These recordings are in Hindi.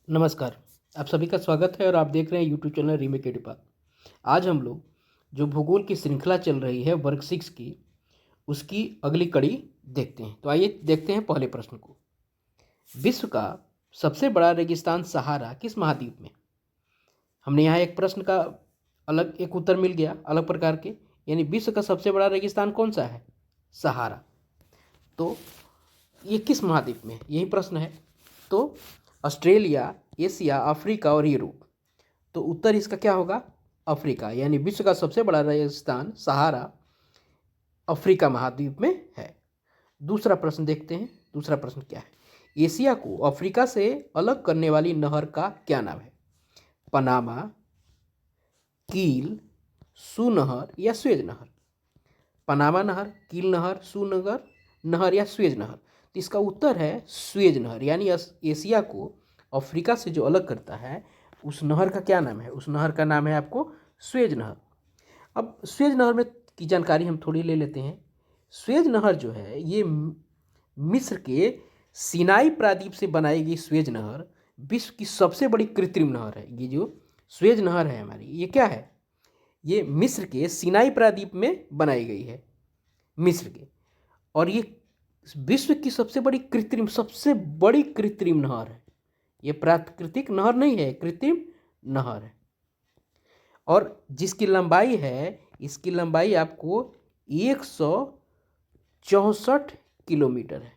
नमस्कार। आप सभी का स्वागत है और आप देख रहे हैं यूट्यूब चैनल रीमेक एडुपा। आज हम लोग जो भूगोल की श्रृंखला चल रही है वर्ग 6 की, उसकी अगली कड़ी देखते हैं। तो आइए देखते हैं पहले प्रश्न को। विश्व का सबसे बड़ा रेगिस्तान सहारा किस महाद्वीप में? हमने यहाँ एक प्रश्न का अलग एक उत्तर मिल गया अलग प्रकार के, यानी विश्व का सबसे बड़ा रेगिस्तान कौन सा है? सहारा। तो ये किस महाद्वीप में, यही प्रश्न है। तो ऑस्ट्रेलिया, एशिया, अफ्रीका और यूरोप। तो उत्तर इसका क्या होगा? अफ्रीका, यानी विश्व का सबसे बड़ा रेगिस्तान सहारा अफ्रीका महाद्वीप में है। दूसरा प्रश्न देखते हैं। दूसरा प्रश्न क्या है? एशिया को अफ्रीका से अलग करने वाली नहर का क्या नाम है? पनामा, कील, सू नहर या स्वेज नहर? पनामा नहर, कील नहर, सू नहर या स्वेज नहर? तो इसका उत्तर है स्वेज नहर, यानी एशिया को अफ्रीका से जो अलग करता है उस नहर का क्या नाम है? उस नहर का नाम है आपको स्वेज नहर। अब स्वेज नहर में की जानकारी हम थोड़ी ले लेते हैं। स्वेज नहर जो है ये मिस्र के सिनाई प्रायद्वीप से बनाई गई स्वेज नहर विश्व की सबसे बड़ी कृत्रिम नहर है। ये जो स्वेज नहर है हमारी, ये क्या है? ये मिस्र के सिनाई प्रायद्वीप में बनाई गई है, मिस्र के। और ये विश्व की सबसे बड़ी कृत्रिम नहर है। ये प्राकृतिक नहर नहीं है, कृत्रिम नहर है। और जिसकी लंबाई है, इसकी लंबाई आपको 164 किलोमीटर है।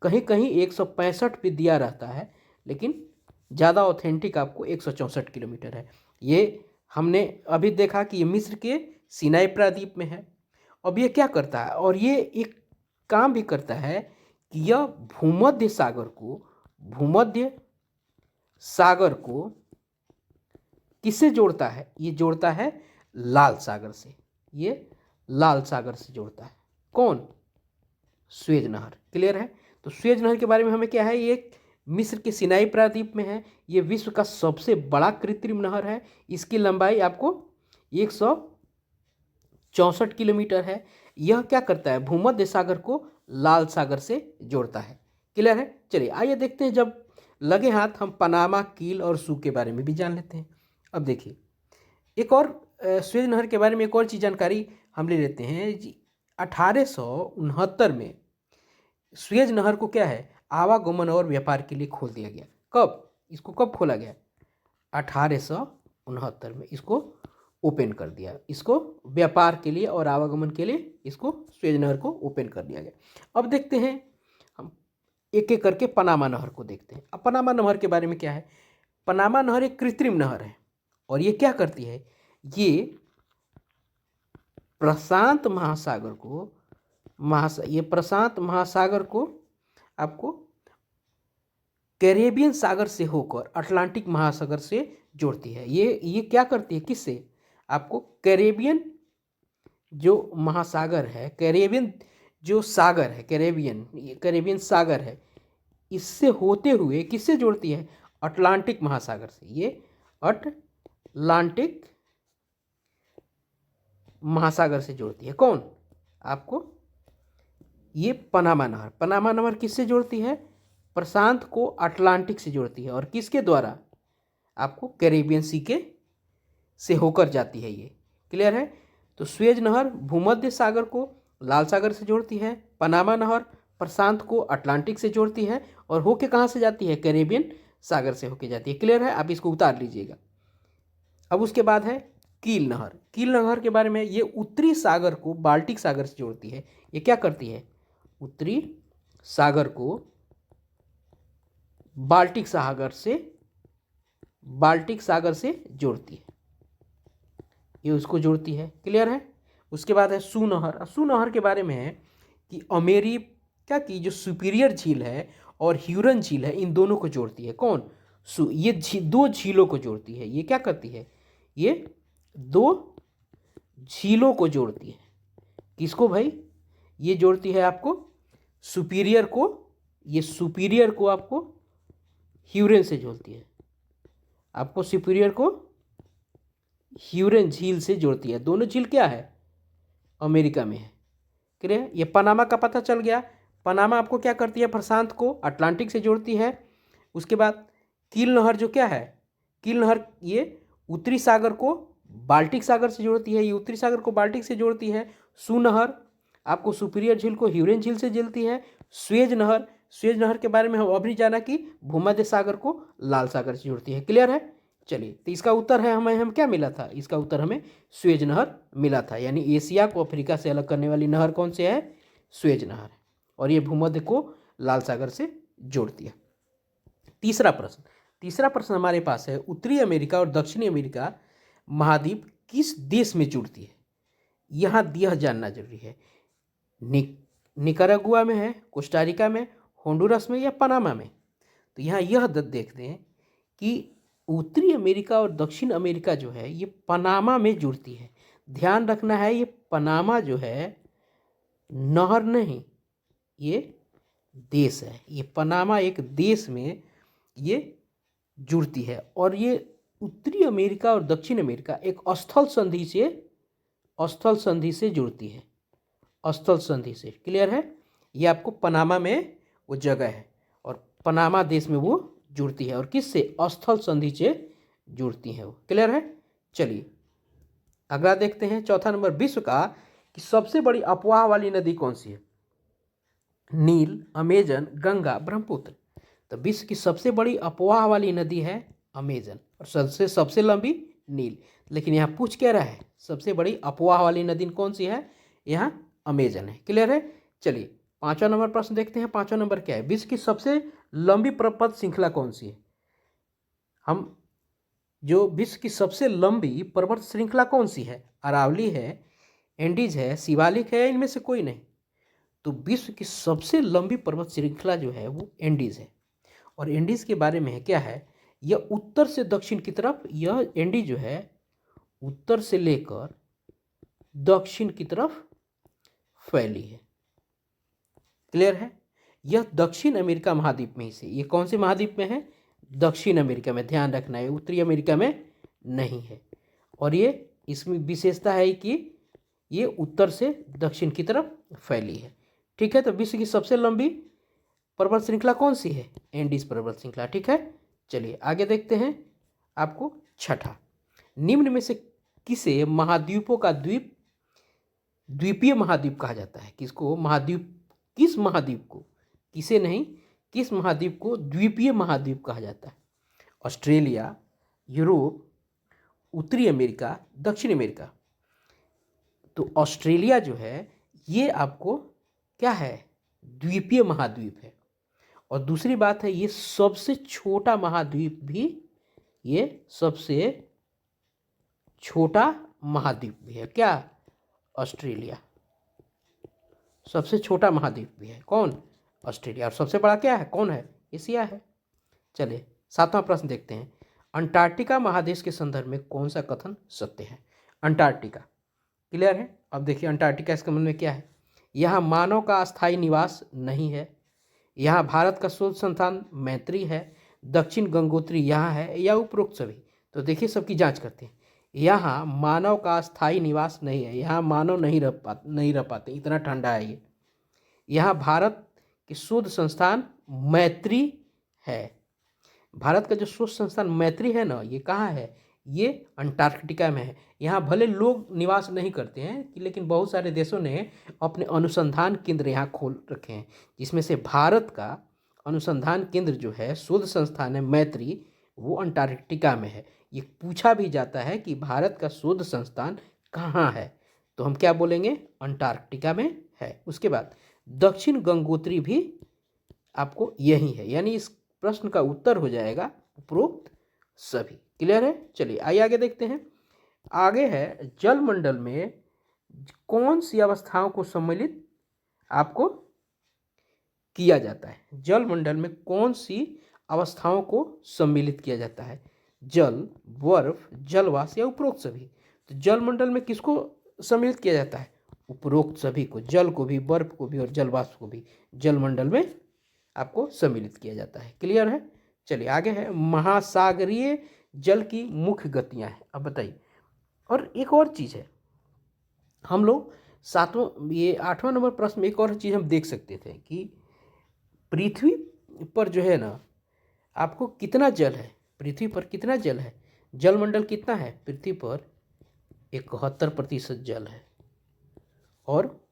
कहीं कहीं 165 भी दिया रहता है, लेकिन ज़्यादा ऑथेंटिक आपको 164 किलोमीटर है। ये हमने अभी देखा कि ये मिस्र के सिनाई प्रायद्वीप में है। अब ये क्या करता है, और ये एक काम भी करता है कि यह भूमध्य सागर को किससे जोड़ता है? ये जोड़ता है लाल सागर से। ये लाल सागर से जोड़ता है। कौन? स्वेज नहर। क्लियर है? तो स्वेज नहर के बारे में हमें क्या है, ये मिस्र के सिनाई प्रायद्वीप में है। ये विश्व का सबसे बड़ा कृत्रिम नहर है। इसकी लंबाई आपको 164 किलोमीटर है। यह क्या करता है? भूमध्य सागर को लाल सागर से जोड़ता है। क्लियर है? चलिए आइए देखते हैं, जब लगे हाथ हम पनामा, कील और सू के बारे में भी जान लेते हैं। अब देखिए, एक और स्वेज नहर के बारे में एक और चीज़ जानकारी हम ले लेते हैं जी। 1869 में स्वेज नहर को क्या है, आवागमन और व्यापार के लिए खोल दिया गया। कब? इसको कब खोला गया? 1869 में इसको ओपन कर दिया। इसको व्यापार के लिए और आवागमन के लिए इसको स्वेज नहर को ओपन कर दिया गया। अब देखते हैं हम एक एक करके पनामा नहर को देखते हैं। अब पनामा नहर के बारे में क्या है? पनामा नहर एक कृत्रिम नहर है और ये क्या करती है? ये प्रशांत महासागर को आपको कैरेबियन सागर से होकर अटलांटिक महासागर से जोड़ती है। ये क्या करती है? किससे? आपको कैरेबियन जो महासागर है, कैरेबियन जो सागर है, कैरेबियन सागर है, इससे होते हुए किससे जोड़ती है? अटलांटिक महासागर से। ये अटलांटिक महासागर से जोड़ती है। कौन? आपको ये पनामा नहर किससे जोड़ती है? प्रशांत को अटलांटिक से जोड़ती है। और किसके द्वारा? आपको कैरेबियन सी के से होकर जाती है ये। क्लियर है? तो स्वेज नहर भूमध्य सागर को लाल सागर से जोड़ती है। पनामा नहर प्रशांत को अटलांटिक से जोड़ती है और होके कहाँ से जाती है? कैरेबियन सागर से होके जाती है। क्लियर है? आप इसको उतार लीजिएगा। अब उसके बाद है कील नहर के बारे में। ये उत्तरी सागर को बाल्टिक सागर से जोड़ती है। ये क्या करती है? उत्तरी सागर को बाल्टिक सागर से जोड़ती है। ये उसको जोड़ती है। क्लियर है? उसके बाद है सू नहर के बारे में है कि अमेरिका की जो सुपीरियर झील है और ह्यूरन झील है, इन दोनों को जोड़ती है। कौन? ये दो झीलों को जोड़ती है। ये क्या करती है? ये दो झीलों को जोड़ती है। किसको भाई? ये जोड़ती है आपको सुपीरियर को। ये सुपीरियर को आपको ह्यूरन से जोड़ती है। आपको सुपीरियर को ह्यूरन झील से जोड़ती है। दोनों झील क्या है? अमेरिका में है। क्लियर? ये पनामा का पता चल गया। पनामा आपको क्या करती है? प्रशांत को अटलांटिक से जोड़ती है। उसके बाद कील नहर जो क्या है, कील नहर ये उत्तरी सागर को बाल्टिक सागर से जोड़ती है, ये उत्तरी सागर को बाल्टिक से जोड़ती है। सू नहर आपको सुपीरियर झील को ह्यूरेन झील से जोड़ती है। स्वेज नहर के बारे में हम अभी जाना कि भूमध्य सागर को लाल सागर से जोड़ती है। क्लियर है। चलिए, तो इसका उत्तर है हम क्या मिला था, इसका उत्तर हमें स्वेज नहर मिला था। यानी एशिया को अफ्रीका से अलग करने वाली नहर कौन सी है, स्वेज नहर है, और ये भूमध्य को लाल सागर से जोड़ती है। तीसरा प्रश्न हमारे पास है, उत्तरी अमेरिका और दक्षिणी अमेरिका महाद्वीप किस देश में जुड़ती है। यहाँ यह जानना जरूरी है। निकारागुआ में है, कोस्टारिका में, होंडुरस में या पनामा में। तो यहाँ यह देखते हैं कि उत्तरी अमेरिका और दक्षिण अमेरिका जो है ये पनामा में जुड़ती है। ध्यान रखना है, ये पनामा जो है नहर नहीं, ये देश है। ये पनामा एक देश में ये जुड़ती है, और ये उत्तरी अमेरिका और दक्षिण अमेरिका एक स्थल संधि से जुड़ती है, स्थल संधि से। क्लियर है। ये आपको पनामा में वो जगह है, और पनामा देश में वो जुड़ती है, और किससे, स्थल संधि से जुड़ती है वो। क्लियर है। चलिए अगला देखते हैं, चौथा नंबर, विश्व का कि सबसे बड़ी अफवाह वाली नदी कौन सी है। नील, अमेजन, गंगा, ब्रह्मपुत्र। तो विश्व की सबसे बड़ी अफवाह वाली नदी है अमेजन, और सबसे लंबी नील। लेकिन यहाँ पूछ क्या रहा है, सबसे बड़ी अफवाह वाली नदी कौन सी है, यहाँ अमेजन है। क्लियर है। चलिए पांचवा नंबर प्रश्न देखते हैं। पांचवा नंबर क्या है, विश्व की सबसे लंबी पर्वत श्रृंखला कौन सी है। हम जो विश्व की सबसे लंबी पर्वत श्रृंखला कौन सी है, अरावली है, एंडीज है, शिवालिक है, इनमें से कोई नहीं। तो विश्व की सबसे लंबी पर्वत श्रृंखला जो है वो एंडीज है। और एंडीज के बारे में है क्या है, यह उत्तर से दक्षिण की तरफ, यह एंडीज जो है उत्तर से लेकर दक्षिण की तरफ फैली है। क्लियर है। यह दक्षिण अमेरिका महाद्वीप में ही से, ये कौन से महाद्वीप में है, दक्षिण अमेरिका में। ध्यान रखना है, उत्तरी अमेरिका में नहीं है। और ये इसमें विशेषता है कि ये उत्तर से दक्षिण की तरफ फैली है। ठीक है। तो विश्व की सबसे लंबी पर्वत श्रृंखला कौन सी है, एंडीज पर्वत श्रृंखला। ठीक है। चलिए आगे देखते हैं। आपको छठा, निम्न में से किसे महाद्वीपों का द्वीपीय महाद्वीप कहा जाता है। किसको महाद्वीप, किस महाद्वीप को, किसे नहीं, किस महाद्वीप को द्वीपीय महाद्वीप कहा जाता है। ऑस्ट्रेलिया, यूरोप, उत्तरी अमेरिका, दक्षिण अमेरिका। तो ऑस्ट्रेलिया जो है ये आपको क्या है, द्वीपीय महाद्वीप है। और दूसरी बात है, ये सबसे छोटा महाद्वीप भी, ये सबसे छोटा महाद्वीप भी है। क्या, ऑस्ट्रेलिया सबसे छोटा महाद्वीप भी है। कौन, ऑस्ट्रेलिया। और सबसे बड़ा क्या है, कौन है, एशिया है। चलिए सातवां प्रश्न देखते हैं, अंटार्कटिका महादेश के संदर्भ में कौन सा कथन सत्य है। अंटार्कटिका। क्लियर है। अब देखिए अंटार्कटिका इसके संबंध में क्या है, यहाँ मानव का अस्थायी निवास नहीं है, यहाँ भारत का शोध संस्थान मैत्री है, दक्षिण गंगोत्री यहाँ है, या उपरोक्त सभी। तो देखिए सबकी जांच करते हैं। यहाँ मानव का स्थायी निवास नहीं है, यहाँ मानव नहीं रह पाते, इतना ठंडा है ये। यहाँ भारत के शोध संस्थान मैत्री है। भारत का जो शोध संस्थान मैत्री है ना, ये कहाँ है, ये अंटार्कटिका में है। यहाँ भले लोग निवास नहीं करते हैं, लेकिन बहुत सारे देशों ने अपने अनुसंधान केंद्र यहाँ खोल रखे हैं, जिसमें से भारत का अनुसंधान केंद्र जो है, शोध संस्थान है मैत्री, वो अंटार्कटिका में है। ये पूछा भी जाता है कि भारत का शोध संस्थान कहाँ है, तो हम क्या बोलेंगे, अंटार्कटिका में है। उसके बाद दक्षिण गंगोत्री भी आपको यही है, यानी इस प्रश्न का उत्तर हो जाएगा उपरोक्त सभी। क्लियर है। चलिए आइए आगे देखते हैं। आगे है, जलमंडल में कौन सी अवस्थाओं को सम्मिलित आपको किया जाता है। जलमंडल में कौन सी अवस्थाओं को सम्मिलित किया जाता है, जल, बर्फ, जलवाष्प या उपरोक्त सभी। तो जलमंडल में किसको सम्मिलित किया जाता है, उपरोक्त सभी को, जल को भी, बर्फ को भी और जलवाष्प को भी जलमंडल में आपको सम्मिलित किया जाता है। क्लियर है। चलिए आगे है, महासागरीय जल की मुख्य गतियां हैं। अब बताइए। और एक और चीज़ है, हम लोग ये 8वां नंबर प्रश्न में एक और चीज़ हम देख सकते थे कि पृथ्वी पर जो है ना, आपको कितना जल है, पृथ्वी पर कितना जल है, जलमंडल कितना है, पृथ्वी पर 71% जल है और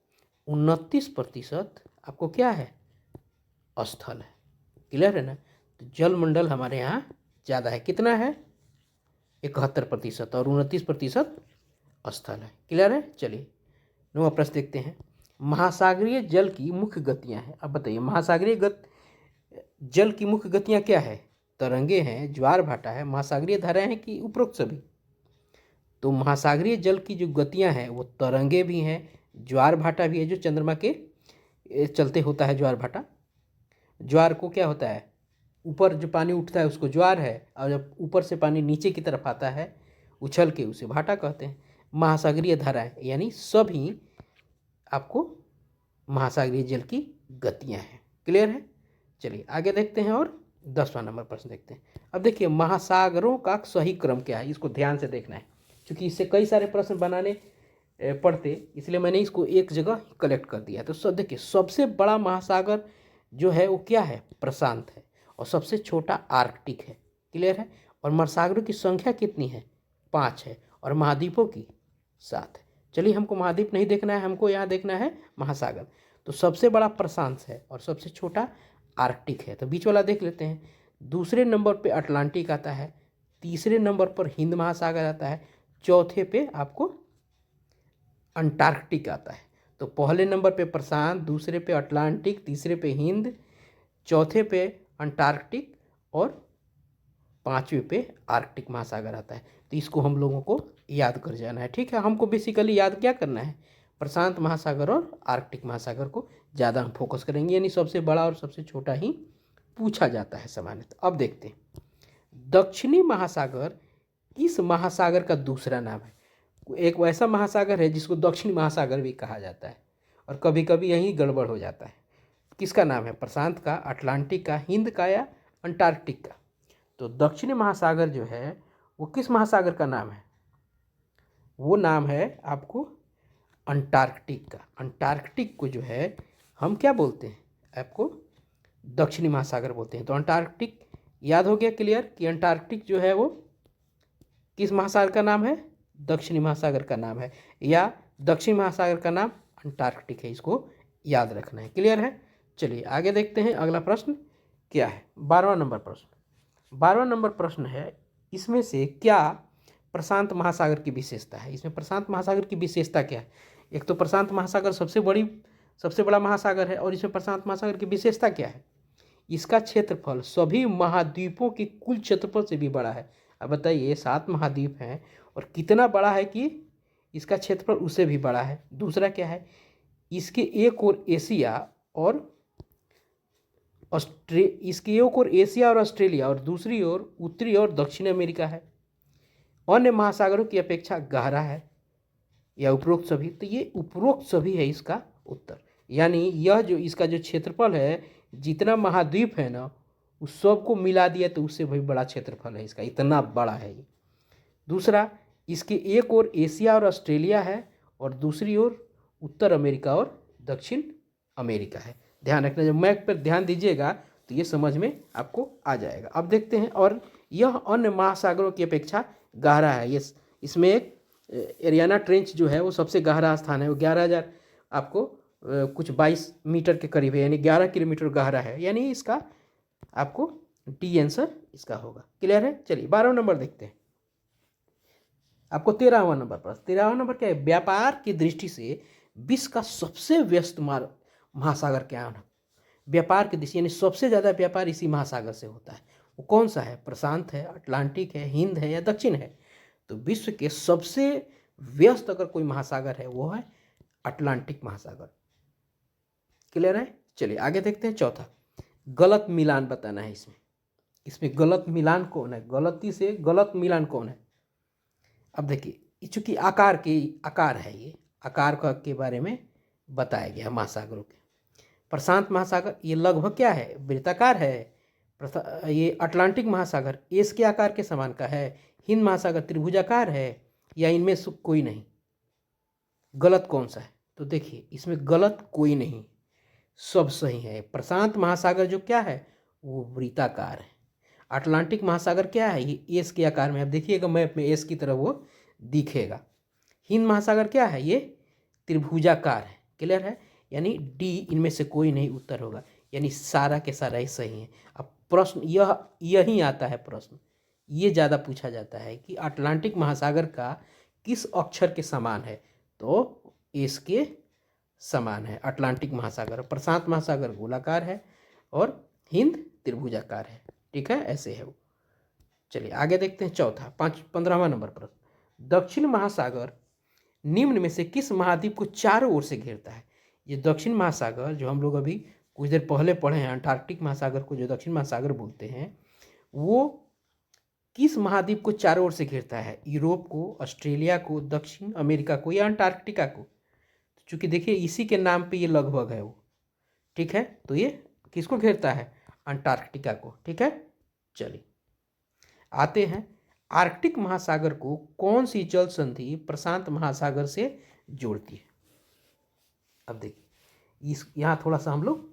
29% आपको क्या है, स्थल है। क्लियर है ना। तो जलमंडल हमारे यहाँ ज़्यादा है, कितना है, 71% और 29% स्थल है। क्लियर है। चलिए 9वां प्रश्न देखते हैं। महासागरीय जल की मुख्य गतियाँ हैं। अब बताइए महासागरीय जल की मुख्य गतियाँ क्या है, तरंगे हैं, ज्वार भाटा है, महासागरीय धाराएं हैं कि उपरोक्त सभी। तो महासागरीय जल की जो गतियाँ हैं वो तरंगे भी हैं, ज्वार भाटा भी है, जो चंद्रमा के चलते होता है ज्वार भाटा। ज्वार को क्या होता है, ऊपर जो पानी उठता है उसको ज्वार है, और जब ऊपर से पानी नीचे की तरफ आता है उछल के, उसे भाटा कहते हैं। महासागरीय धाराएं यानी सभी आपको महासागरीय जल की गतियां हैं। क्लियर है। चलिए आगे देखते हैं और 10वां नंबर प्रश्न देखते हैं। अब देखिए महासागरों का सही क्रम क्या है, इसको ध्यान से देखना है, क्योंकि इससे कई सारे प्रश्न बनाने पड़ते, इसलिए मैंने इसको एक जगह कलेक्ट कर दिया। तो सब देखिए, सबसे बड़ा महासागर जो है वो क्या है, प्रशांत है, और सबसे छोटा आर्कटिक है। क्लियर है। और महासागरों की संख्या कितनी है, 5 है, और महाद्वीपों की 7 है। चलिए हमको महाद्वीप नहीं देखना है, हमको यहाँ देखना है महासागर। तो सबसे बड़ा प्रशांत है और सबसे छोटा आर्कटिक है, तो बीच वाला देख लेते हैं। दूसरे नंबर पे अटलांटिक आता है, तीसरे नंबर पर हिंद महासागर आता है, चौथे पे आपको अंटार्कटिक आता है। तो पहले नंबर पे प्रशांत, दूसरे पे अटलांटिक, तीसरे पे हिंद, चौथे पे अंटार्कटिक और 5वें पे आर्कटिक महासागर आता है। तो इसको हम लोगों को याद कर जाना है। ठीक है, हमको बेसिकली याद क्या करना है, प्रशांत महासागर और आर्कटिक महासागर को ज़्यादा हम फोकस करेंगे, यानी सबसे बड़ा और सबसे छोटा ही पूछा जाता है सामान्यतः। अब देखते हैं दक्षिणी महासागर किस महासागर का दूसरा नाम है। एक वैसा महासागर है जिसको दक्षिणी महासागर भी कहा जाता है, और कभी कभी यहीं गड़बड़ हो जाता है। किसका नाम है, प्रशांत का, अटलांटिक का, हिंद का या अंटार्कटिक का। तो दक्षिणी महासागर जो है वो किस महासागर का नाम है, वो नाम है आपको अंटार्कटिक का। अंटार्कटिक को जो है हम क्या बोलते हैं, आपको दक्षिणी महासागर बोलते हैं। तो अंटार्कटिक याद हो गया, क्लियर, कि अंटार्कटिक जो है वो किस महासागर का नाम है, दक्षिणी महासागर का नाम है, या दक्षिण महासागर का नाम अंटार्कटिक है, इसको याद रखना है। क्लियर है। चलिए आगे देखते हैं अगला प्रश्न क्या है। 12वां नंबर प्रश्न। 12वां नंबर प्रश्न है, इसमें से क्या प्रशांत महासागर की विशेषता है। इसमें प्रशांत महासागर की विशेषता क्या है। एक तो प्रशांत महासागर सबसे बड़ा महासागर है, और इसमें प्रशांत महासागर की विशेषता क्या है, इसका क्षेत्रफल सभी महाद्वीपों के कुल क्षेत्रफल से भी बड़ा है। अब बताइए 7 महाद्वीप हैं और कितना बड़ा है कि इसका क्षेत्रफल उससे भी बड़ा है। दूसरा क्या है, इसके एक ओर एशिया और ऑस्ट्रेलिया और दूसरी ओर उत्तरी और दक्षिण अमेरिका है। अन्य महासागरों की अपेक्षा गहरा है, या उपरोक्त सभी। तो ये उपरोक्त सभी है इसका उत्तर, यानी यह जो इसका जो क्षेत्रफल है, जितना महाद्वीप है ना उस सबको मिला दिया तो उससे भी बड़ा क्षेत्रफल है इसका, इतना बड़ा है ये। दूसरा, इसके एक ओर एशिया और ऑस्ट्रेलिया है और दूसरी ओर उत्तर अमेरिका और दक्षिण अमेरिका है। ध्यान रखना, जब मैप पर ध्यान दीजिएगा तो ये समझ में आपको आ जाएगा। अब देखते हैं, और यह अन्य महासागरों की अपेक्षा गहरा है। ये इसमें एक एरियाना ट्रेंच जो है वो सबसे गहरा स्थान है, वो 11,000 आपको कुछ 22 मीटर के करीब है, यानी 11 किलोमीटर गहरा है, यानी इसका आपको डी आंसर इसका होगा। क्लियर है। चलिए 12वां नंबर देखते हैं। आपको 13वां नंबर पर, 13वां नंबर क्या है, व्यापार की दृष्टि से विश्व का सबसे व्यस्त महासागर क्या है। व्यापार की दृष्टि यानी सबसे ज़्यादा व्यापार इसी महासागर से होता है। वो कौन सा है, प्रशांत है, अटलांटिक है, हिंद है या दक्षिण है। तो विश्व के सबसे व्यस्त अगर कोई महासागर है वो है अटलांटिक महासागर। क्लियर है। चलिए आगे देखते हैं। चौथा, गलत मिलान बताना है। इसमें गलत मिलान कौन है, गलती से गलत मिलान कौन है। अब देखिए, चूंकि आकार है, ये आकार के बारे में बताया गया महासागरों के। प्रशांत महासागर ये लगभग क्या है, वृत्ताकार है। ये अटलांटिक महासागर एस के आकार के समान का है। हिंद महासागर त्रिभुजाकार है, या इनमें से कोई नहीं। गलत कौन सा है, तो देखिए इसमें गलत कोई नहीं, सब सही है। प्रशांत महासागर जो क्या है वो वृत्ताकार है, अटलांटिक महासागर क्या है, ये एस के आकार में, अब देखिएगा मैप में एस की तरह वो दिखेगा। हिंद महासागर क्या है, ये त्रिभुजाकार है। क्लियर है, यानी डी इनमें से कोई नहीं उत्तर होगा, यानी सारा के सारा ही सही है। अब प्रश्न यही आता है, प्रश्न ये ज़्यादा पूछा जाता है कि अटलांटिक महासागर का किस अक्षर के समान है, तो एस के समान है अटलांटिक महासागर। प्रशांत महासागर गोलाकार है और हिंद त्रिभुजाकार है। ठीक है, ऐसे है वो। चलिए आगे देखते हैं चौथा 15वां नंबर प्रश्न, दक्षिण महासागर निम्न में से किस महाद्वीप को चारों ओर से घेरता है। ये दक्षिण महासागर जो हम लोग अभी कुछ देर पहले पढ़े हैं, अंटार्कटिक महासागर को जो दक्षिण महासागर बोलते हैं, वो किस महाद्वीप को चारों ओर से घेरता है, यूरोप को, ऑस्ट्रेलिया को, दक्षिण अमेरिका को या अंटार्कटिका को। चूंकि देखिए इसी के नाम पे ये लगभग है वो। ठीक है, तो ये किसको घेरता है, अंटार्कटिका को। ठीक है, चलिए आते हैं, आर्कटिक महासागर को कौन सी जल संधि प्रशांत महासागर से जोड़ती है। अब देखिए इस यहाँ थोड़ा सा हम लोग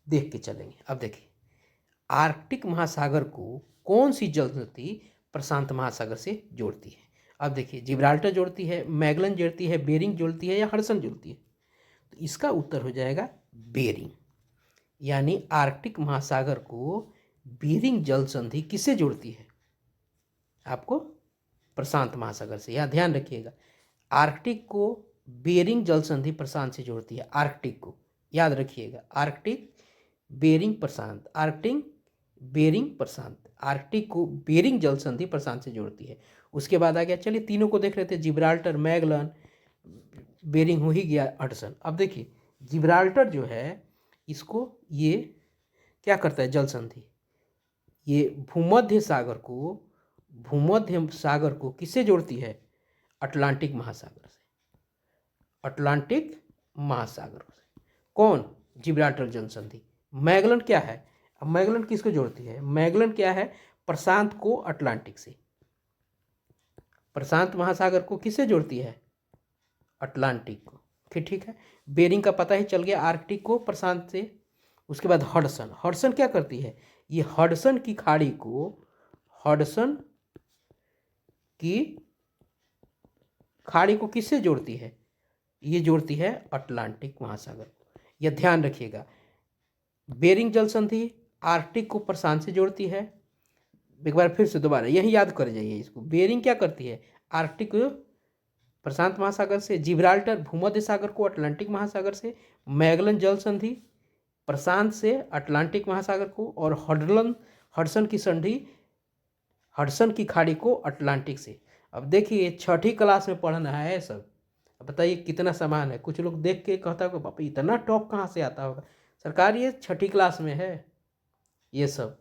देख के चलेंगे। अब देखिए आर्कटिक महासागर को कौन सी जल संधि प्रशांत महासागर से जोड़ती है। अब देखिए जिब्राल्टर जोड़ती है, मैगलन जोड़ती है, बेरिंग जोड़ती है या हडसन जोड़ती है, तो इसका उत्तर हो जाएगा बेरिंग। यानी आर्कटिक महासागर को बेरिंग जल संधि किससे जोड़ती है, आपको प्रशांत महासागर से। यह ध्यान रखिएगा, आर्कटिक को बेरिंग जल संधि प्रशांत से जोड़ती है। आर्कटिक को याद रखिएगा, आर्कटिक बेरिंग प्रशांत, आर्कटिक बेरिंग प्रशांत, आर्कटिक को बेरिंग जल संधि प्रशांत से जोड़ती है। उसके बाद आ गया, चलिए तीनों को देख रहे थे, जिब्राल्टर, मैगलन, बेरिंग हो ही गया, हडसन। अब देखिए जिब्राल्टर जो है इसको ये क्या करता है, जल संधि, ये भूमध्य सागर को किससे जोड़ती है, अटलांटिक महासागर से, अटलांटिक महासागर से। कौन, जिब्राल्टर जल संधि। मैगलन क्या है, अब मैगलन किसको जोड़ती है, मैगलन क्या है, प्रशांत को अटलांटिक से, प्रशांत महासागर को किससे जोड़ती है, अटलांटिक को। ठीक है, बेरिंग का पता ही चल गया, आर्कटिक को प्रशांत से। उसके बाद हडसन, हडसन क्या करती है, ये हडसन की खाड़ी को, हडसन की खाड़ी को किससे जोड़ती है, ये जोड़ती है अटलांटिक महासागर को। यह ध्यान रखिएगा, बेरिंग जल संधि आर्कटिक को प्रशांत से जोड़ती है। एक बार फिर से दोबारा यही याद कर जाइए इसको, बेरिंग क्या करती है, आर्कटिक को प्रशांत महासागर से, जिब्राल्टर भूमध्य सागर को अटलांटिक महासागर से, मैगलन जल संधि प्रशांत से अटलांटिक महासागर को, और हडसन की संधि हडसन की खाड़ी को अटलांटिक से। अब देखिए छठी क्लास में पढ़ना है सब, अब बताइए कितना समान है। कुछ लोग देख के कहता है पापा इतना टॉप कहाँ से आता होगा, सरकार ये छठी क्लास में है ये सब,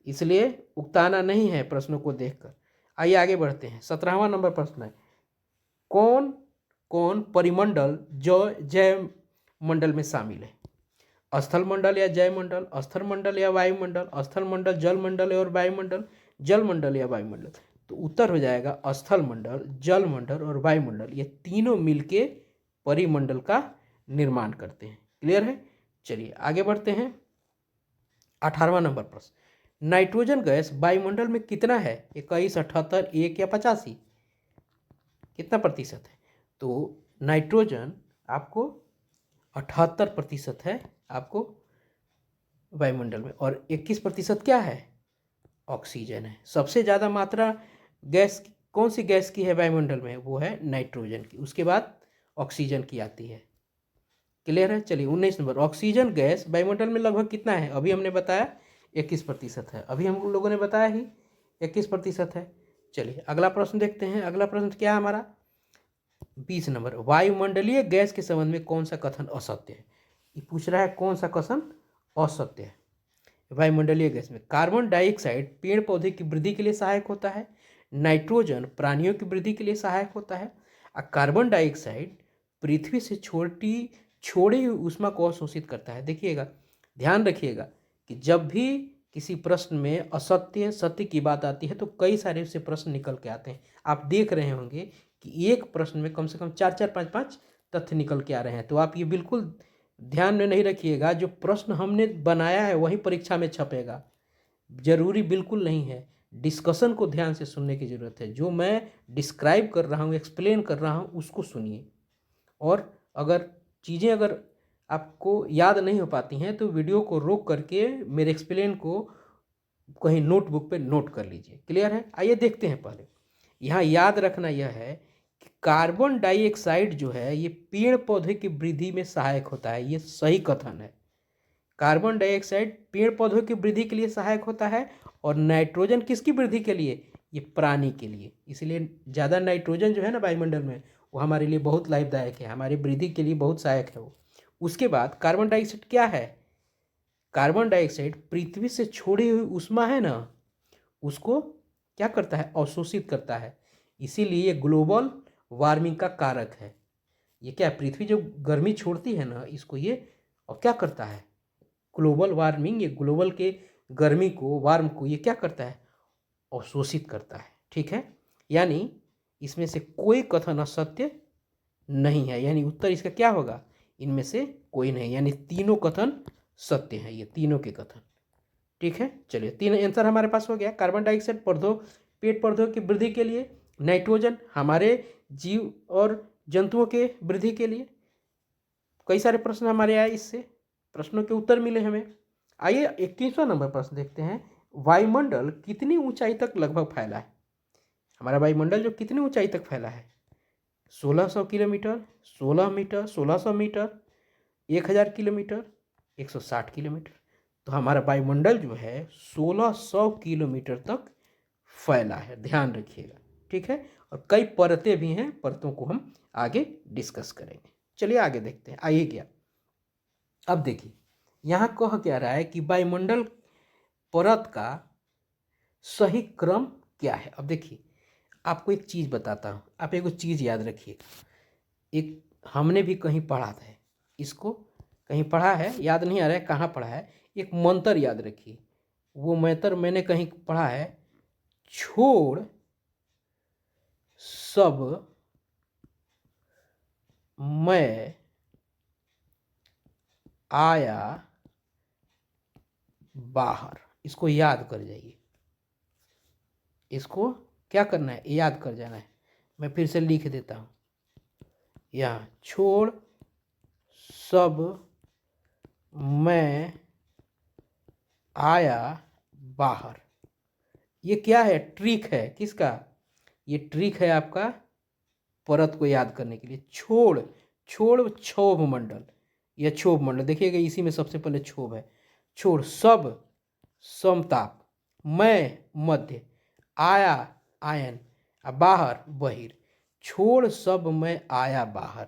इसलिए उकताना नहीं है प्रश्नों को देखकर। आइए आगे बढ़ते हैं, 17वां नंबर प्रश्न है, कौन कौन परिमंडल जो जैव मंडल में शामिल है, स्थल मंडल या जय मंडल, स्थल मंडल या वायुमंडल, स्थल मंडल जल मंडल और वायुमंडल, जल मंडल या वायुमंडल। तो उत्तर हो जाएगा स्थल मंडल, जल मंडल और वायुमंडल, ये तीनों मिलके परिमंडल का निर्माण करते हैं। क्लियर है, चलिए आगे बढ़ते हैं। 18वां नंबर प्रश्न, नाइट्रोजन गैस वायुमंडल में कितना है, 21, 78, 1 या 85, कितना प्रतिशत है। तो नाइट्रोजन आपको 78% है आपको वायुमंडल में, और 21% क्या है, ऑक्सीजन है। सबसे ज़्यादा मात्रा गैस कौन सी गैस की है वायुमंडल में, वो है नाइट्रोजन की, उसके बाद ऑक्सीजन की आती है। क्लियर है, चलिए 19 नंबर, ऑक्सीजन गैस वायुमंडल में लगभग कितना है, अभी हमने बताया 21% है, अभी हम लोगों ने बताया ही 21% है। चलिए अगला प्रश्न देखते हैं, अगला प्रश्न क्या है हमारा 20 नंबर, वायुमंडलीय गैस के संबंध में कौन सा कथन असत्य है। ये पूछ रहा है कौन सा कथन असत्य है। वायुमंडलीय गैस में कार्बन डाइऑक्साइड पेड़ पौधे की वृद्धि के लिए सहायक होता है, नाइट्रोजन प्राणियों की वृद्धि के लिए सहायक होता है, और कार्बन डाइऑक्साइड पृथ्वी से छोड़ी हुई ऊष्मा को अवशोषित करता है। देखिएगा, ध्यान रखिएगा कि जब भी किसी प्रश्न में असत्य सत्य की बात आती है तो कई सारे उससे प्रश्न निकल के आते हैं। आप देख रहे होंगे कि एक प्रश्न में कम से कम 4-4, 5-5 तथ्य निकल के आ रहे हैं। तो आप ये बिल्कुल ध्यान में नहीं रखिएगा, जो प्रश्न हमने बनाया है वही परीक्षा में छपेगा, जरूरी बिल्कुल नहीं है, डिस्कशन को ध्यान से सुनने की ज़रूरत है। जो मैं डिस्क्राइब कर रहा हूँ, एक्सप्लेन कर रहा हूँ, उसको सुनिए। और अगर चीज़ें अगर आपको याद नहीं हो पाती हैं तो वीडियो को रोक करके मेरे एक्सप्लेन को कहीं नोटबुक पे नोट कर लीजिए। क्लियर है? आइए देखते हैं। पहले यहाँ याद रखना यह है कि कार्बन डाइऑक्साइड जो है ये पेड़ पौधे की वृद्धि में सहायक होता है। ये सही कथन है। कार्बन डाइऑक्साइड पेड़ पौधों की वृद्धि के लिए सहायक होता है और नाइट्रोजन किसकी वृद्धि के लिए? ये प्राणी के लिए। इसलिए ज़्यादा नाइट्रोजन जो है ना वायुमंडल में, वो हमारे लिए बहुत लाभदायक है, हमारी वृद्धि के लिए बहुत सहायक है वो। उसके बाद कार्बन डाइऑक्साइड क्या है? कार्बन डाइऑक्साइड पृथ्वी से छोड़ी हुई ऊष्मा है ना, उसको क्या करता है? अवशोषित करता है। इसीलिए ग्लोबल वार्मिंग का कारक है। ये क्या है? पृथ्वी जो गर्मी छोड़ती है ना, इसको ये और क्या करता है? ग्लोबल वार्मिंग, ये ग्लोबल के गर्मी को, वार्म को ये क्या करता है? अवशोषित करता है। ठीक है, यानी इसमें से कोई कथन असत्य नहीं है, यानी उत्तर इसका क्या होगा? इनमें से कोई नहीं, यानी तीनों कथन सत्य हैं, ये तीनों के कथन। ठीक है, चलिए तीन आंसर हमारे पास हो गया। कार्बन डाइऑक्साइड पेड़ पौधों की वृद्धि के लिए, नाइट्रोजन हमारे जीव और जंतुओं के वृद्धि के लिए। कई सारे प्रश्न हमारे आए, इससे प्रश्नों के उत्तर मिले हमें। आइए 21वां नंबर प्रश्न देखते हैं। वायुमंडल कितनी ऊंचाई तक लगभग फैला है? हमारा वायुमंडल जो कितनी ऊंचाई तक फैला है? 1600 kilometre, 16 metre, 1600 metre, 1000 kilometre, 160 kilometre. तो हमारा वायुमंडल जो है 1600 किलोमीटर तक फैला है, ध्यान रखिएगा। ठीक है, और कई परतें भी हैं, परतों को हम आगे डिस्कस करेंगे। चलिए आगे देखते हैं। आइए क्या, अब देखिए यहाँ कह क्या रहा है कि वायुमंडल परत का सही क्रम क्या है। अब देखिए आपको एक चीज़ बताता हूँ, आप एक चीज़ याद रखिए। एक हमने भी कहीं पढ़ा था, इसको कहीं पढ़ा है, याद नहीं आ रहा है कहाँ पढ़ा है। एक मंत्र याद रखिए, वो मंत्र मैंने कहीं पढ़ा है। छोड़ सब मैं आया बाहर। इसको याद कर जाइए, इसको क्या करना है? याद कर जाना है। मैं फिर से लिख देता हूँ यहाँ, छोड़ सब मैं आया बाहर। ये क्या है? ट्रिक है। किसका? ये ट्रिक है आपका परत को याद करने के लिए। छोड़, छोड़ क्षोभ मंडल, यह क्षोभ मंडल देखिएगा, इसी में सबसे पहले क्षोभ है। छोड़ सब समताप, मैं मध्य, आया आयन, बाहर बहिर। छोड़ सब मैं आया बाहर।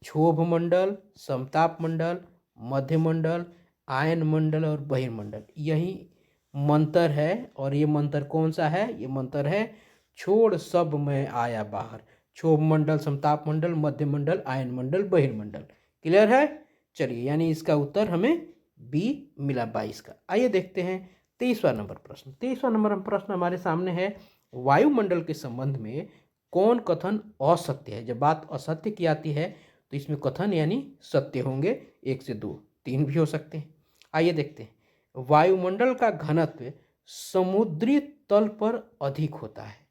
क्षोभ मंडल, समताप मंडल, मध्य मंडल, आयन मंडल और बहिर्मंडल, यही मंत्र है। और ये मंत्र कौन सा है? ये मंत्र है छोड़ सब मैं आया बाहर। क्षोभ मंडल, समताप मंडल, मध्य मंडल, आयन मंडल, बहिर्मंडल। क्लियर है? चलिए, यानी इसका उत्तर हमें बी मिला 22 का। आइए देखते हैं 23वां नंबर प्रश्न। 23वां नंबर प्रश्न हमारे सामने है। वायुमंडल के संबंध में कौन कथन असत्य है? जब बात असत्य की आती है तो इसमें कथन यानी सत्य होंगे, 1 से 2, 3 भी हो सकते हैं। आइए देखते हैं। वायुमंडल का घनत्व समुद्री तल पर अधिक होता है।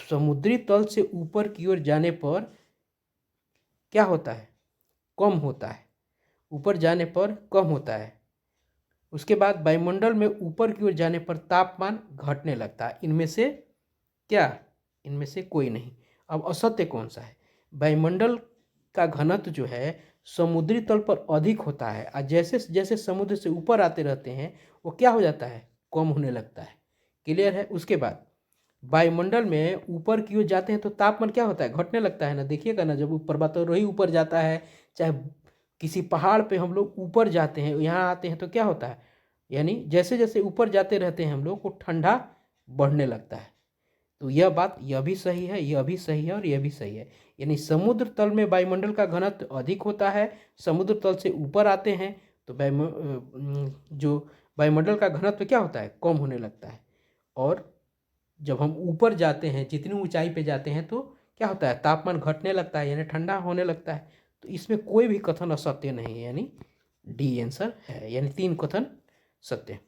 समुद्री तल से ऊपर की ओर जाने पर क्या होता है? कम होता है। ऊपर जाने पर कम होता है। उसके बाद वायुमंडल में ऊपर की ओर जाने पर तापमान घटने लगता है। इनमें से क्या? इनमें से कोई नहीं। अब असत्य कौन सा है? वायुमंडल का घनत्व जो है समुद्री तल पर अधिक होता है, और जैसे जैसे समुद्र से ऊपर आते रहते हैं वो क्या हो जाता है? कम होने लगता है। क्लियर है? उसके बाद वायुमंडल में ऊपर की ओर जाते हैं तो तापमान क्या होता है? घटने लगता है ना। देखिएगा ना, जब ऊपर पर्वतारोही ऊपर जाता है, चाहे किसी पहाड़ पे हम लोग ऊपर जाते हैं, यहाँ आते हैं तो क्या होता है? यानी जैसे जैसे ऊपर जाते रहते हैं हम लोग को ठंडा बढ़ने लगता है। तो यह बात, यह भी सही है, यह भी सही है और यह भी सही है। यानी समुद्र तल में वायुमंडल का घनत्व अधिक होता है, समुद्र तल से ऊपर आते हैं तो जो वायुमंडल का घनत्व क्या होता है? कम होने लगता है। और जब हम ऊपर जाते हैं, जितनी ऊंचाई पे जाते हैं तो क्या होता है? तापमान घटने लगता है, यानी ठंडा होने लगता है। तो इसमें कोई भी कथन असत्य नहीं है, यानी डी आंसर है, यानी 3 कथन सत्य।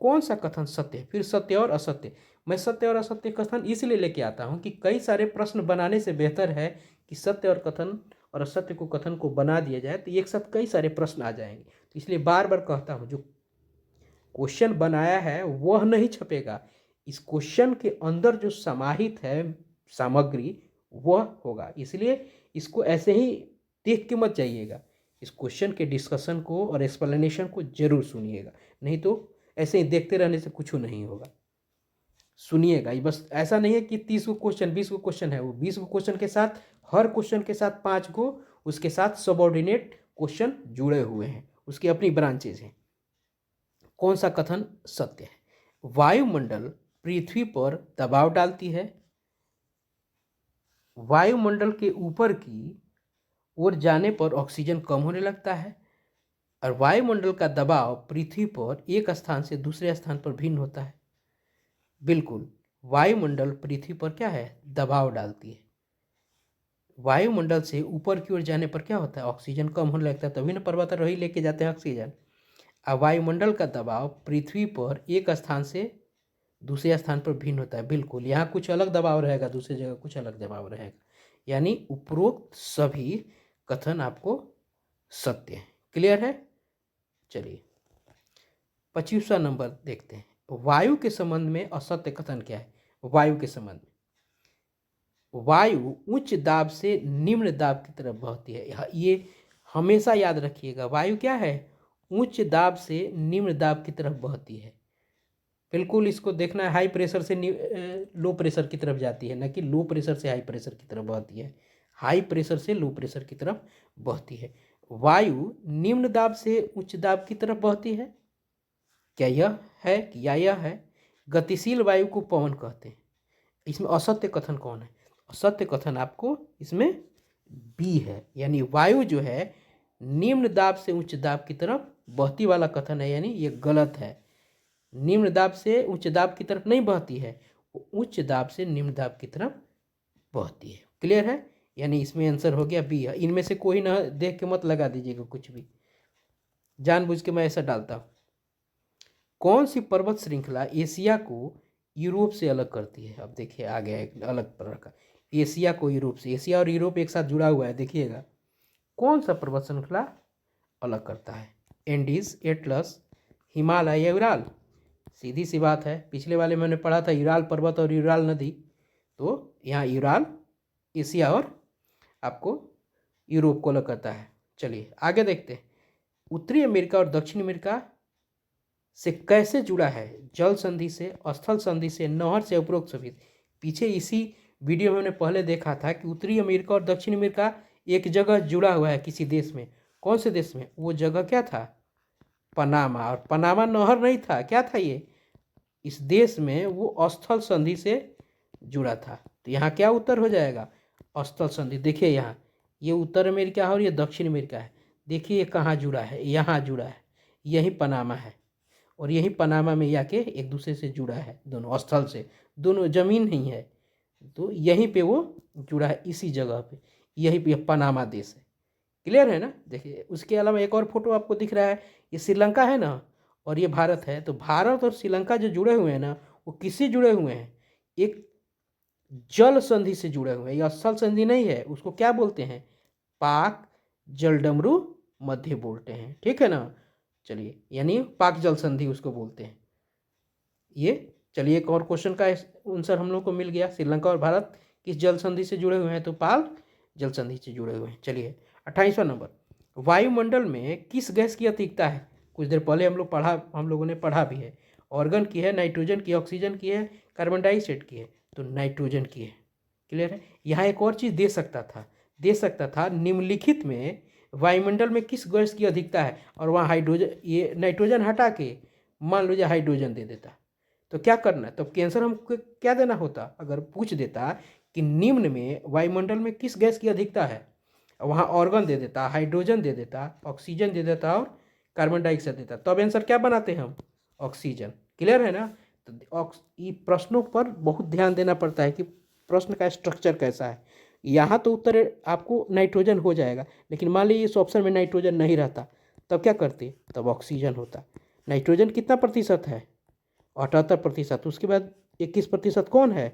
कौन सा कथन सत्य है। फिर सत्य और असत्य, मैं सत्य और असत्य कथन इसलिए लेके आता हूँ कि कई सारे प्रश्न बनाने से बेहतर है कि सत्य और कथन और असत्य को कथन को बना दिया जाए, तो एक साथ कई सारे प्रश्न आ जाएंगे। तो इसलिए बार बार कहता हूँ, जो क्वेश्चन बनाया है वह नहीं छपेगा, इस क्वेश्चन के अंदर जो समाहित है सामग्री वह होगा। इसलिए इसको ऐसे ही देख के मत जाइएगा, इस क्वेश्चन के डिस्कशन को और एक्सप्लेनेशन को जरूर सुनिएगा, नहीं तो ऐसे ही देखते रहने से कुछ नहीं होगा। सुनिएगा, ये बस ऐसा नहीं है कि 30 को क्वेश्चन 20 को क्वेश्चन है, वो 20 को क्वेश्चन के साथ हर क्वेश्चन के साथ 5 को उसके साथ सबऑर्डिनेट क्वेश्चन जुड़े हुए हैं, उसकी अपनी ब्रांचेज हैं। कौन सा कथन सत्य है। वायुमंडल पृथ्वी पर दबाव डालती है, वायुमंडल के ऊपर की ओर जाने पर ऑक्सीजन कम होने लगता है, और वायुमंडल का दबाव पृथ्वी पर एक स्थान से दूसरे स्थान पर भिन्न होता है। बिल्कुल, वायुमंडल पृथ्वी पर क्या है, दबाव डालती है। वायुमंडल से ऊपर की ओर जाने पर क्या होता है, ऑक्सीजन कम होने लगता है, तभी ना पर्वतारोही लेके जाते हैं ऑक्सीजन। और वायुमंडल का दबाव पृथ्वी पर एक स्थान से दूसरे स्थान पर भिन्न होता है। बिल्कुल, यहाँ कुछ अलग दबाव रहेगा, दूसरी जगह कुछ अलग दबाव रहेगा, यानी उपरोक्त सभी कथन आपको सत्य है। क्लियर है। चलिए 25वां नंबर देखते हैं, वायु के संबंध में असत्य कथन क्या है। वायु के संबंध में, वायु उच्च दाब से निम्न दाब की तरफ बहती है। ये हमेशा याद रखिएगा, वायु क्या है, उच्च दाब से निम्न दाब की तरफ बहती है। बिल्कुल, इसको देखना है, हाई प्रेशर से लो प्रेशर की तरफ जाती है, न कि लो प्रेशर से हाई प्रेशर की तरफ बहती है। हाई प्रेशर से लो प्रेशर की तरफ बहती है। वायु निम्न दाब से उच्च दाब की तरफ बहती है, क्या यह है या यह है। गतिशील वायु को पवन कहते हैं। इसमें असत्य कथन कौन है, असत्य कथन आपको इसमें बी है, यानी वायु जो है निम्न दाब से उच्च दाब की तरफ बहती वाला कथन है, यानी ये गलत है। निम्न दाब से उच्च दाब की तरफ नहीं बहती है, वो उच्च दाब से निम्न दाब की तरफ बहती है। क्लियर है, यानी इसमें आंसर हो गया बी है। इनमें से कोई ना देख के मत लगा दीजिएगा कुछ भी, जानबूझ के मैं ऐसा डालता हूँ। कौन सी पर्वत श्रृंखला एशिया को यूरोप से अलग करती है। अब देखिए आ गया एक अलग प्रकार का, एशिया को यूरोप से, एशिया और यूरोप एक साथ जुड़ा हुआ है। देखिएगा कौन सा पर्वत श्रृंखला अलग करता है, एंडीज, एटलस, हिमालय या यूराल। सीधी सी बात है, पिछले वाले मैंने पढ़ा था यूराल पर्वत और यूराल नदी, तो यहाँ यूराल एशिया और आपको यूरोप को अलग करता है। चलिए आगे देखते हैं, उत्तरी अमेरिका और दक्षिण अमेरिका से कैसे जुड़ा है, जल संधि से, स्थल संधि से, नहर से, उपरोक्त सभी। पीछे इसी वीडियो में हमने पहले देखा था कि उत्तरी अमेरिका और दक्षिण अमेरिका एक जगह जुड़ा हुआ है किसी देश में। कौन से देश में, वो जगह क्या था, पनामा। और पनामा नहर नहीं था, क्या था ये, इस देश में वो स्थल संधि से जुड़ा था। तो यहाँ क्या उत्तर हो जाएगा, स्थल संधि। देखिए यहाँ ये उत्तर अमेरिका है और ये दक्षिण अमेरिका है। देखिए ये कहाँ जुड़ा है, यहाँ जुड़ा है, यही पनामा है, और यही पनामा में आके एक दूसरे से जुड़ा है, दोनों स्थल से, दोनों जमीन नहीं है, तो यहीं पे वो जुड़ा है, इसी जगह पे, यहीं पे पनामा देश है। क्लियर है ना। देखिए उसके अलावा एक और फोटो आपको दिख रहा है, ये श्रीलंका है ना, और ये भारत है। तो भारत और श्रीलंका जो जुड़े हुए हैं ना, वो किससे जुड़े हुए हैं, एक जल संधि से जुड़े हुए हैं। ये स्थल संधि नहीं है, उसको क्या बोलते हैं, पाक जलडमरू मध्य बोलते हैं, ठीक है ना। चलिए, यानी पाक जल संधि उसको बोलते हैं ये। चलिए एक और क्वेश्चन का आंसर हम लोग को मिल गया, श्रीलंका और भारत किस जल संधि से जुड़े हुए हैं, तो पाक जल संधि से जुड़े हुए हैं। चलिए 28वां नंबर, वायुमंडल में किस गैस की अधिकता है। कुछ देर पहले हम लोगों ने पढ़ा भी है, ऑर्गन की है, नाइट्रोजन की, ऑक्सीजन की है, कार्बन डाइऑक्साइड की है, तो नाइट्रोजन की है। क्लियर है। यहाँ एक और चीज़ दे सकता था निम्नलिखित में वायुमंडल में किस गैस की अधिकता है, और वहाँ हाइड्रोजन, ये नाइट्रोजन हटा के मान लीजिए हाइड्रोजन दे देता, तो क्या करना है, तब कैंसर हमको क्या देना होता, अगर पूछ देता कि निम्न में वायुमंडल में किस गैस की अधिकता है, वहाँ ऑर्गन दे देता, हाइड्रोजन दे देता, ऑक्सीजन दे देता और कार्बन डाइऑक्साइड देता, तब आंसर क्या बनाते हम, ऑक्सीजन। क्लियर है ना। तो ये प्रश्नों पर बहुत ध्यान देना पड़ता है कि प्रश्न का स्ट्रक्चर कैसा है। यहाँ तो उत्तर आपको नाइट्रोजन हो जाएगा, लेकिन मान लीजिए इस ऑप्शन में नाइट्रोजन नहीं रहता, तब क्या करते, तब ऑक्सीजन होता। नाइट्रोजन कितना प्रतिशत है, 78%। उसके बाद 21% कौन है?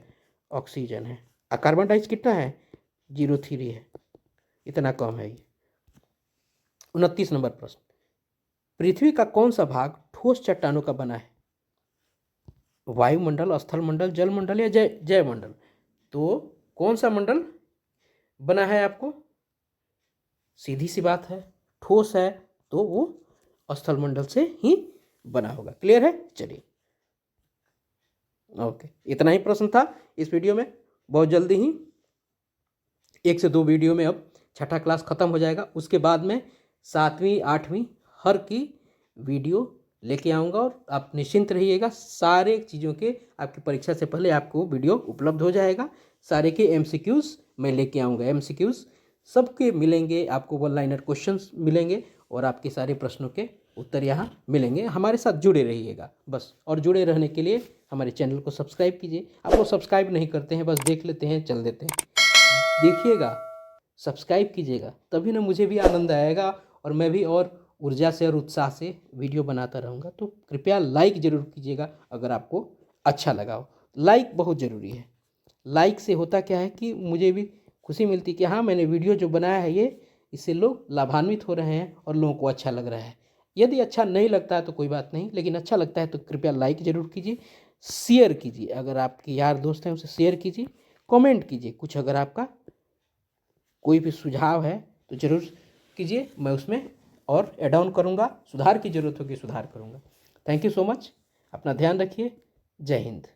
ऑक्सीजन है। कार्बन डाइऑक्साइड कितना है? 0.3 है, इतना कम है ये। 29 नंबर प्रश्न, पृथ्वी का कौन सा भाग ठोस चट्टानों का बना है? वायुमंडल, स्थलमंडल, जलमंडल या जयमंडल? तो कौन सा मंडल बना है आपको? सीधी सी बात है, ठोस है तो वो स्थलमंडल से ही बना होगा। क्लियर है? चलिए, ओके, इतना ही प्रश्न था इस वीडियो में। बहुत जल्दी ही 1 से 2 वीडियो में अब छठा क्लास खत्म हो जाएगा। उसके बाद में 7वीं 8वीं हर की वीडियो लेके आऊँगा और आप निश्चिंत रहिएगा। सारे चीज़ों के आपकी परीक्षा से पहले आपको वीडियो उपलब्ध हो जाएगा। सारे के MCQs मैं लेके आऊँगा। MCQs सबके मिलेंगे, आपको वन लाइनर क्वेश्चंस मिलेंगे और आपके सारे प्रश्नों के उत्तर यहाँ मिलेंगे। हमारे साथ जुड़े रहिएगा बस। और जुड़े रहने के लिए हमारे चैनल को सब्सक्राइब कीजिए। आप लोग सब्सक्राइब नहीं करते हैं, बस देख लेते हैं, चल देते हैं। देखिएगा, सब्सक्राइब कीजिएगा, तभी ना मुझे भी आनंद आएगा और मैं भी और ऊर्जा से और उत्साह से वीडियो बनाता रहूँगा। तो कृपया लाइक ज़रूर कीजिएगा अगर आपको अच्छा लगा हो। लाइक बहुत ज़रूरी है। लाइक से होता क्या है कि मुझे भी खुशी मिलती है कि हाँ, मैंने वीडियो जो बनाया है ये, इससे लोग लाभान्वित हो रहे हैं और लोगों को अच्छा लग रहा है। यदि अच्छा नहीं लगता है तो कोई बात नहीं, लेकिन अच्छा लगता है तो कृपया लाइक ज़रूर कीजिए, शेयर कीजिए। अगर आपके यार दोस्त हैं उसे शेयर कीजिए, कमेंट कीजिए। कुछ अगर आपका कोई भी सुझाव है तो ज़रूर कीजिए, मैं उसमें और ऐड ऑन करूँगा। सुधार की ज़रूरत होगी, सुधार करूँगा। Thank you so much. अपना ध्यान रखिए। जय हिंद।